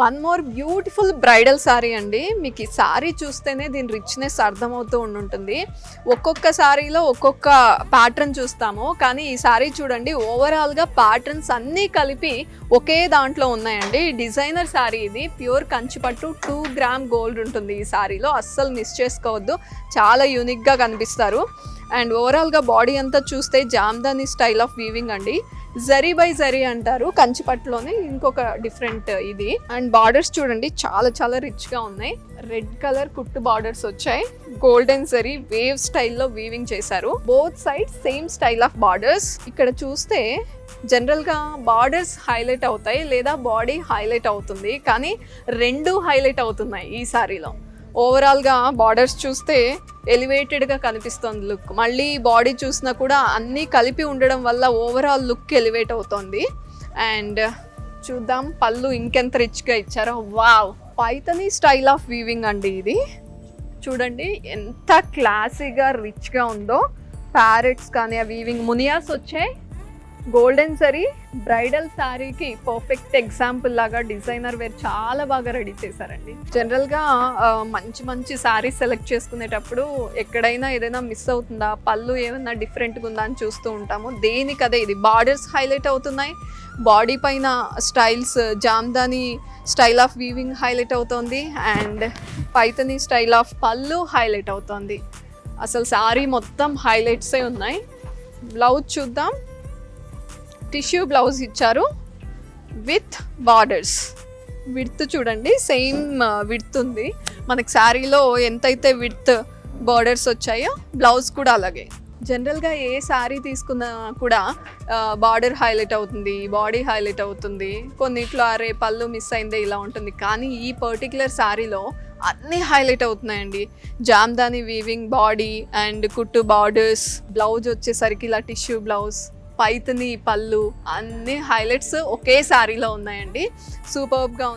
One more beautiful bridal sorry అండి. మీకు ఈ సారీ చూస్తేనే దీని రిచ్నెస్ అర్థమవుతూ ఉంటుంది. ఒక్కొక్క సారీలో ఒక్కొక్క ప్యాటర్న్ చూస్తాము, కానీ ఈ సారీ చూడండి ఓవరాల్గా ప్యాటర్న్స్ అన్నీ కలిపి ఒకే దాంట్లో ఉన్నాయండి. డిజైనర్ సారీ ఇది, ప్యూర్ కంచిపట్టు 2 గ్రామ్ గోల్డ్ ఉంటుంది ఈ సారీలో. అస్సలు మిస్ చేసుకోవద్దు, చాలా యూనిక్గా కనిపిస్తారు. అండ్ ఓవరాల్గా బాడీ అంతా చూస్తే జామ్దాని స్టైల్ ఆఫ్ వీవింగ్ అండి. జరీ బై జరీ అంటారు కంచిపట్టులోనే, ఇంకొక డిఫరెంట్ ఇది. అండ్ బార్డర్స్ చూడండి చాలా చాలా రిచ్గా ఉన్నాయి. రెడ్ కలర్ కుట్టు బార్డర్స్ వచ్చాయి, గోల్డెన్ జరీ వేవ్ స్టైల్లో వీవింగ్ చేశారు. Both side same style of borders. ఇక్కడ చూస్తే జనరల్గా బార్డర్స్ హైలైట్ అవుతాయి లేదా బాడీ హైలైట్ అవుతుంది, కానీ రెండు హైలైట్ అవుతున్నాయి ఈ సారీలో. ఓవరాల్గా బార్డర్స్ చూస్తే ఎలివేటెడ్గా కనిపిస్తుంది లుక్. మళ్ళీ బాడీ చూసినా కూడా అన్నీ కలిపి ఉండడం వల్ల ఓవరాల్ లుక్ ఎలివేట్ అవుతుంది. అండ్ చూద్దాం పళ్ళు ఇంకెంత రిచ్గా ఇచ్చారో. Wow, Paithani style of weaving అండి ఇది. చూడండి ఎంత క్లాసీగా రిచ్గా ఉందో. ప్యారెట్స్ కానీ ఆ వీవింగ్ మునియాస్ వచ్చాయి. గోల్డెన్ జరీ బ్రైడల్ శారీకి పర్ఫెక్ట్ ఎగ్జాంపుల్ లాగా డిజైనర్ వేర్ చాలా బాగా రెడీ చేశారండి. జనరల్గా మంచి మంచి శారీస్ సెలెక్ట్ చేసుకునేటప్పుడు ఎక్కడైనా ఏదైనా మిస్ అవుతుందా, పళ్ళు ఏమైనా డిఫరెంట్గా ఉందా అని చూస్తూ ఉంటాము. దేనికి అదే ఇది. బార్డర్స్ హైలైట్ అవుతున్నాయి, బాడీ పైన styles Jamdani style of weaving highlight అవుతుంది, అండ్ పైథనీ స్టైల్ ఆఫ్ పళ్ళు హైలైట్ అవుతుంది. అసలు శారీ మొత్తం హైలైట్సే ఉన్నాయి. బ్లౌజ్ చూద్దాం. టిష్యూ బ్లౌజ్ ఇచ్చారు విత్ బార్డర్స్. విడ్త్ చూడండి సేమ్ విడ్త్ ఉంది. మనకి శారీలో ఎంతైతే విడ్త్ బార్డర్స్ వచ్చాయో బ్లౌజ్ కూడా అలాగే. జనరల్గా ఏ శారీ తీసుకున్నా కూడా బార్డర్ హైలైట్ అవుతుంది, బాడీ హైలైట్ అవుతుంది, కొన్నిట్లో అరే పళ్ళు మిస్ అయిందే ఇలా ఉంటుంది. కానీ ఈ పర్టికులర్ శారీలో అన్నీ హైలైట్ అవుతున్నాయండి. జామ్దాని వీవింగ్, బాడీ అండ్ కుట్టు బార్డర్స్, బ్లౌజ్ వచ్చేసరికి ఇలా టిష్యూ బ్లౌజ్, పైథనీ పళ్ళు, అన్ని హైలైట్స్ ఒకే శారీలో ఉన్నాయండి. సూపర్బ్గా ఉంది.